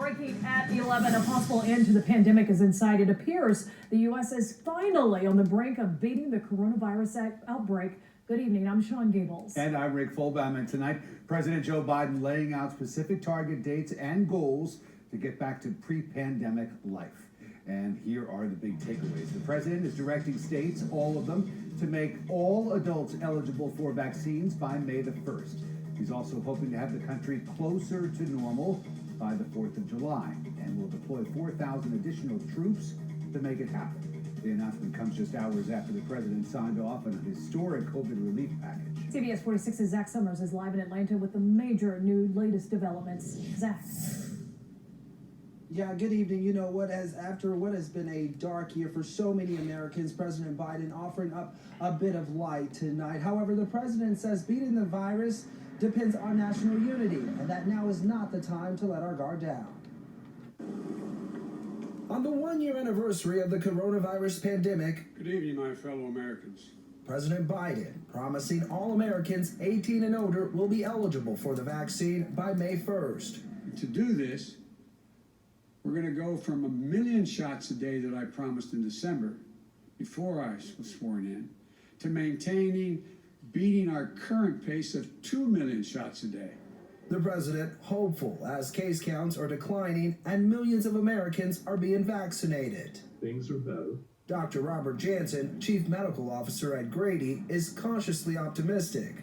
Breaking at 11, a possible end to the pandemic is in sight. It appears the U.S. is finally on the brink of beating the coronavirus outbreak. Good evening, I'm Sean Gables. And I'm Rick Fulbaum, and tonight, President Joe Biden laying out specific target dates and goals to get back to pre-pandemic life. And here are the big takeaways. The president is directing states, all of them, to make all adults eligible for vaccines by May the 1st. He's also hoping to have the country closer to normal by the 4th of July, and will deploy 4,000 additional troops to make it happen. The announcement comes just hours after the president signed off on a historic COVID relief package. CBS 46's Zach Summers is live in Atlanta with the major latest developments. Zach. Yeah, good evening. You know, after what has been a dark year for so many Americans, President Biden offering up a bit of light tonight. However, the president says beating the virus depends on national unity, and that now is not the time to let our guard down. On the one-year anniversary of the coronavirus pandemic, good evening, my fellow Americans. President Biden promising all Americans 18 and older will be eligible for the vaccine by May 1st. To do this, we're going to go from 1 million shots a day that I promised in December, before I was sworn in, to beating our current pace of 2 million shots a day. The president hopeful as case counts are declining and millions of Americans are being vaccinated. Things are better. Dr. Robert Jansen, chief medical officer at Grady, is cautiously optimistic.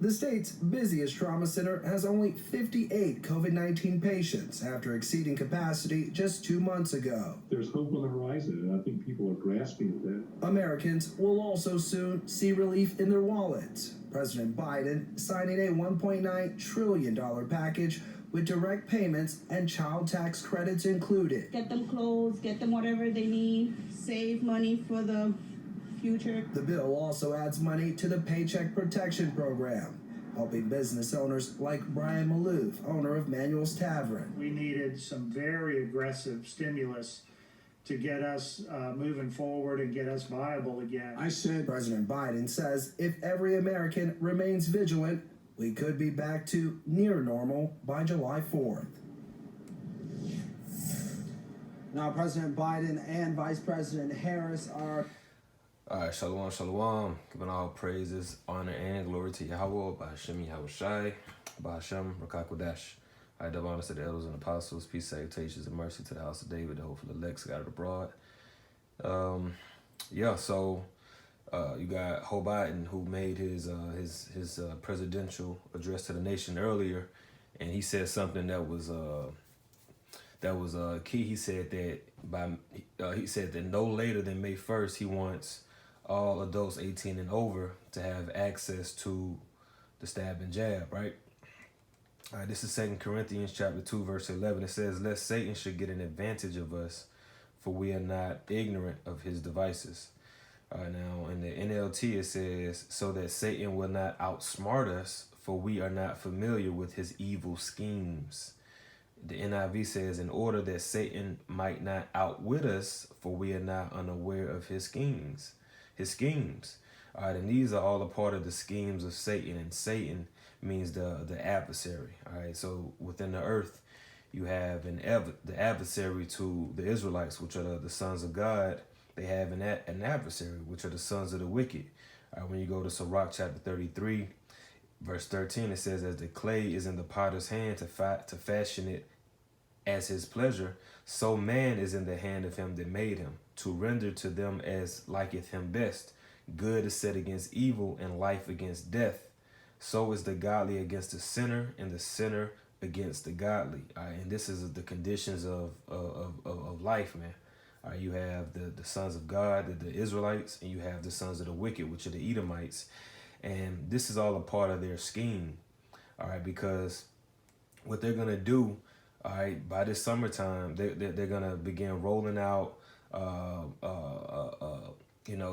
The state's busiest trauma center has only 58 COVID-19 patients after exceeding capacity just 2 months ago. There's hope on the horizon, and I think people are grasping at that. Americans will also soon see relief in their wallets. President Biden signing a $1.9 trillion package with direct payments and child tax credits included. Get them clothes, get them whatever they need, save money for the future. The bill also adds money to the Paycheck Protection Program, helping business owners like Brian Malouf, owner of Manuel's Tavern. We needed some very aggressive stimulus to get us moving forward and get us viable again. I said, President Biden says if every American remains vigilant, we could be back to near normal by July 4th. Now, President Biden and Vice President Harris are... All right, shalom, shalom. Giving all praises, honor, and glory to Yahweh, Ba'Hashem Yahushai, Ba'Hashem Rakakodash. I have honor to the elders and apostles, peace, salutations, and mercy to the house of David, the hope of the elect scattered abroad. So you got Joe Biden, who made his presidential address to the nation earlier, and he said something that was key. He said that no later than May 1st, he wants all adults 18 and over to have access to the stab and jab, right? All right, this is 2 Corinthians chapter 2, verse 11. It says, lest Satan should get an advantage of us, for we are not ignorant of his devices. All right, now in the NLT, it says, so that Satan will not outsmart us, for we are not familiar with his evil schemes. The NIV says, in order that Satan might not outwit us, for we are not unaware of his schemes. All right, and these are all a part of the schemes of Satan, and Satan means the adversary. All right, so within the earth, you have the adversary to the Israelites, which are the sons of God. They have an adversary, which are the sons of the wicked. All right, when you go to Sirach chapter 33, verse 13, it says, as the clay is in the potter's hand to fashion it as his pleasure, so man is in the hand of him that made him, to render to them as liketh him best. Good is set against evil, and life against death. So is the godly against the sinner, and the sinner against the godly. All right, and this is the conditions of life, man. All right, you have the sons of God, the Israelites, and you have the sons of the wicked, which are the Edomites. And this is all a part of their scheme, all right, because what they're going to do, all right, by this summertime, they're going to begin rolling out,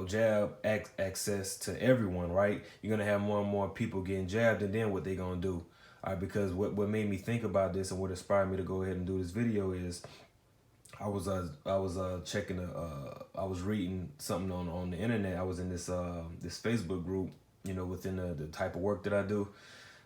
jab access to everyone, right? You're going to have more and more people getting jabbed, and then what they're going to do, all right, because what made me think about this and what inspired me to go ahead and do this video is I was reading something on the internet. I was in this Facebook group, within the type of work that I do.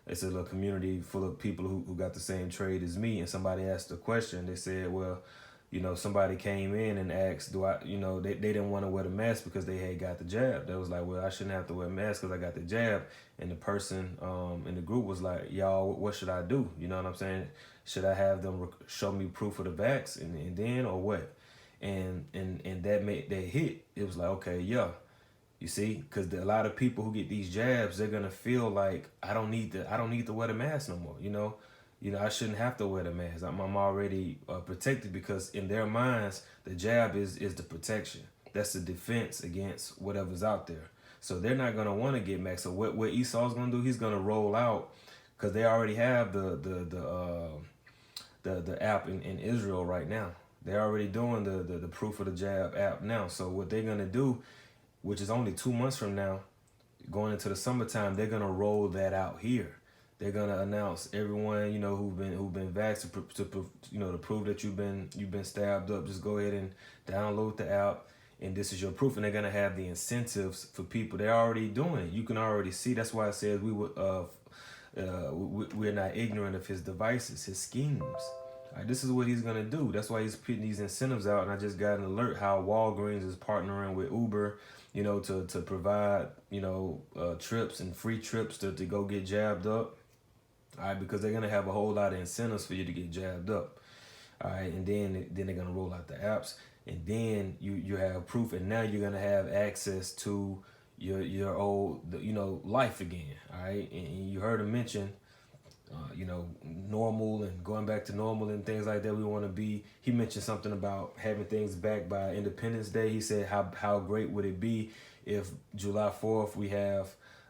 it's a little community full of people who got the same trade as me. And somebody asked a question. They said, well, you know, somebody came in and asked, do I, you know, they didn't want to wear the mask because they had got the jab. They was like, well, I shouldn't have to wear a mask because I got the jab. And the person in the group was like, y'all, what should I do? You know what I'm saying? Should I have them show me proof of the vax and then, or what? And that hit. It was like, okay, yeah. You see, because a lot of people who get these jabs, they're gonna feel like I don't need to wear the mask no more. You know, I shouldn't have to wear the mask. I'm already protected, because in their minds, the jab is the protection. That's the defense against whatever's out there. So they're not gonna want to get maxed. So what Esau's gonna do? He's gonna roll out, because they already have the app in Israel right now. They're already doing the proof of the jab app now. So what they're gonna do, which is only 2 months from now, going into the summertime, they're gonna roll that out here. They're gonna announce everyone, you know, who've been vaxxed to prove that you've been stabbed up. Just go ahead and download the app, and this is your proof. And they're gonna have the incentives for people. They're already doing it. You can already see. That's why it says we're not ignorant of his devices, his schemes. All right, this is what he's gonna do. That's why he's putting these incentives out. And I just got an alert how Walgreens is partnering with Uber, you know, to provide, you know, trips and free trips to go get jabbed up. All right, because they're gonna have a whole lot of incentives for you to get jabbed up. All right, and then they're gonna roll out the apps, and then you have proof, and now you're gonna have access to your old, you know, life again. All right, and you heard him mention, you know, normal and going back to normal and things like that. We want to be. He mentioned something about having things back by Independence Day. He said, how great would it be if July 4th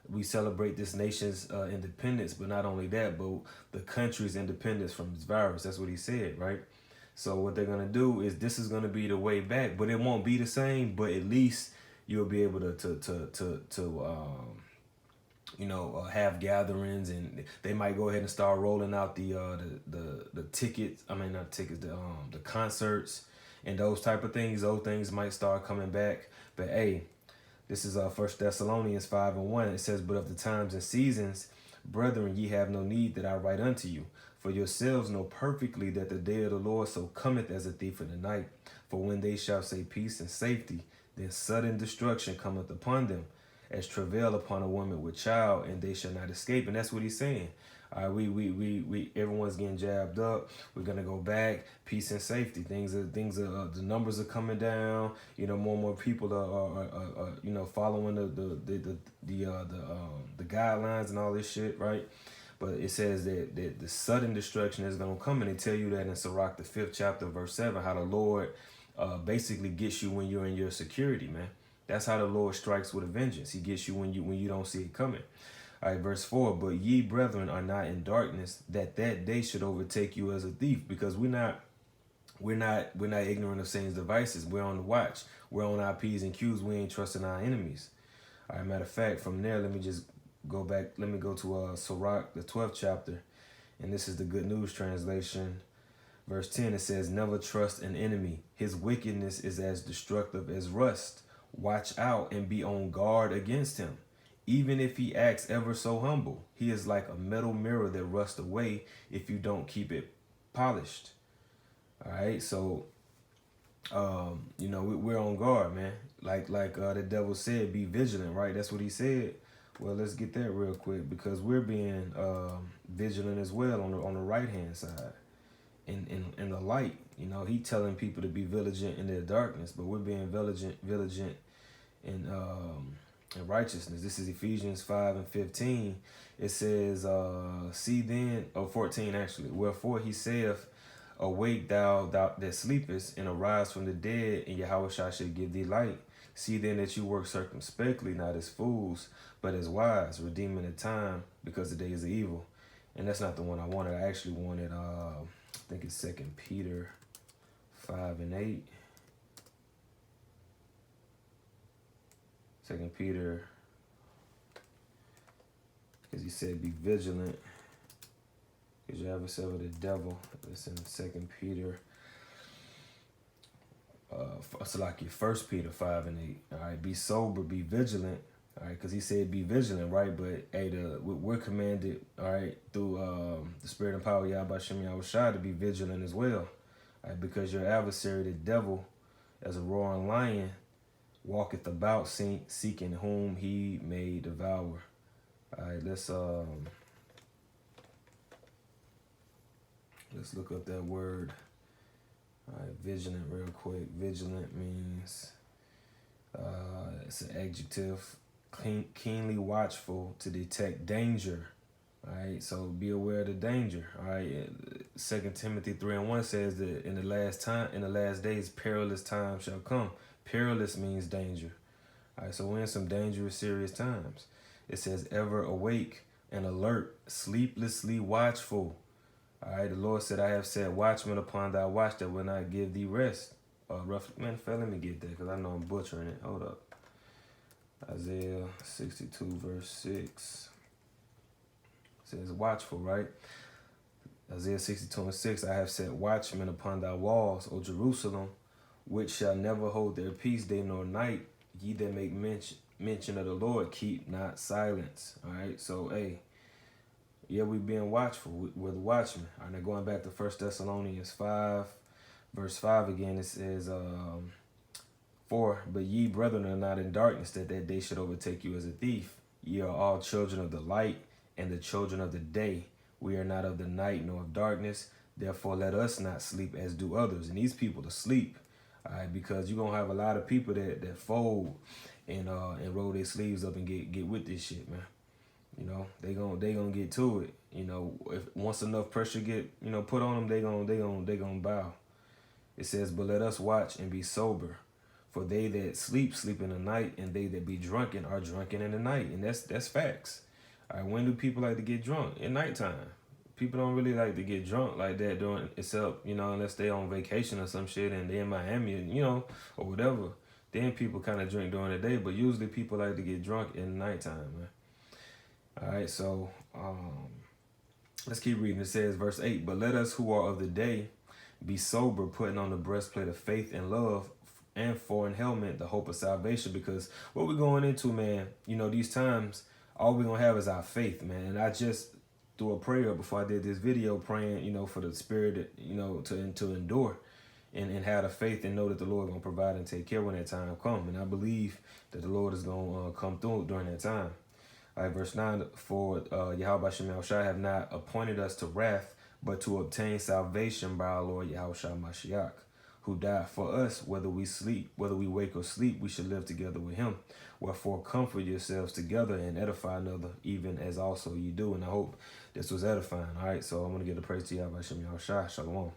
we celebrate this nation's independence, but not only that, but the country's independence from this virus. That's what he said, right? So what they're gonna do is, this is gonna be the way back, but it won't be the same. But at least you'll be able to have gatherings, and they might go ahead and start rolling out the tickets. I mean, not tickets, the concerts and those type of things. Those things might start coming back. But hey, this is 1 Thessalonians 5:1. It says, but of the times and seasons, brethren, ye have no need that I write unto you. For yourselves know perfectly that the day of the Lord so cometh as a thief in the night. For when they shall say peace and safety, then sudden destruction cometh upon them, as travail upon a woman with child, and they shall not escape. And that's what he's saying. We everyone's getting jabbed up. We're gonna go back, peace and safety. The numbers are coming down. You know, more and more people are you know, following the guidelines and all this shit, right? But it says that the sudden destruction is gonna come, and they tell you that in Sirach, the 5th chapter, verse 7, how the Lord basically gets you when you're in your security, man. That's how the Lord strikes with a vengeance. He gets you when you don't see it coming. All right, verse 4, but ye brethren are not in darkness, that day should overtake you as a thief. Because we're not ignorant of Satan's devices. We're on the watch. We're on our P's and Q's. We ain't trusting our enemies. All right, matter of fact, from there, let me just go back. Let me go to Sirach, the 12th chapter. And this is the Good News translation. Verse 10, it says, never trust an enemy. His wickedness is as destructive as rust. Watch out and be on guard against him. Even if he acts ever so humble, he is like a metal mirror that rusts away if you don't keep it polished. All right, so you know, we're on guard, man. Like the devil said, be vigilant, right? That's what he said. Well, let's get that real quick, because we're being vigilant as well on the right hand side, in the light. You know, he telling people to be vigilant in their darkness, but we're being vigilant in righteousness. This is Ephesians 5:15. It says, see then, 14 actually, wherefore he saith, awake thou that sleepest, and arise from the dead, and Yahweh shall give thee light. See then that you work circumspectly, not as fools, but as wise, redeeming the time, because the day is evil. And that's not the one I wanted. I actually wanted, I think it's 2 Peter 5:8. 2 Peter, because he said, be vigilant, because your adversary of the devil. It's in 2 Peter, so like your 1 Peter 5:8. All right, be sober, be vigilant, All right, because he said be vigilant, right? But hey, we're commanded, all right, through the spirit and power of Yahweh Shem Yahushua to be vigilant as well. All right, because your adversary, the devil, as a roaring lion, walketh about seeking whom he may devour. All right, let's look up that word. All right, vigilant real quick. Vigilant means it's an adjective. Keenly watchful, to detect danger. All right, so be aware of the danger. All right, 2 Timothy 3:1 says that in the last days, perilous times shall come. Perilous means danger. All right, so we're in some dangerous, serious times. It says ever awake and alert, sleeplessly watchful. All right, the Lord said, I have set watchmen upon thy watch that will not give thee rest. Man, let me get that because I know I'm butchering it. Hold up. Isaiah 62 verse 6 says watchful, right? Isaiah 62:6, I have set watchmen upon thy walls, O Jerusalem, which shall never hold their peace day nor night. Ye that make mention of the Lord, keep not silence. All right, so hey, yeah, we being watchful. We're the watchmen. All right, now going back to 1 Thessalonians 5 verse 5 again, it says, but ye, brethren, are not in darkness, that day should overtake you as a thief. Ye are all children of the light and the children of the day. We are not of the night nor of darkness. Therefore, let us not sleep as do others. And these people to sleep, all right, because you're going to have a lot of people that fold and roll their sleeves up and get with this shit, man. You know, they gonna get to it. You know, if once enough pressure get, put on them, they gonna bow. It says, but let us watch and be sober. For they that sleep in the night, and they that be drunken are drunken in the night. And that's facts. All right, when do people like to get drunk? At nighttime. People don't really like to get drunk like that during, except, unless they on vacation or some shit and they in Miami, or whatever. Then people kind of drink during the day, but usually people like to get drunk in the nighttime, man. All right, so let's keep reading. It says, verse 8, but let us who are of the day be sober, putting on the breastplate of faith and love, and for an helmet, the hope of salvation. Because what we're going into, man, these times, all we're going to have is our faith, man. And I just threw a prayer before I did this video praying, for the spirit, to endure and have the faith and know that the Lord going to provide and take care when that time comes. And I believe that the Lord is going to come through during that time. All right, verse 9, for Yahweh Shem Yahushua have not appointed us to wrath, but to obtain salvation by our Lord Yahushua Mashiach, who died for us, whether we wake or sleep, we should live together with him. Wherefore comfort yourselves together and edify another, even as also you do. And I hope this was edifying. All right, so I'm going to give the praise to Yahweh Shem Yahushua. Shalom.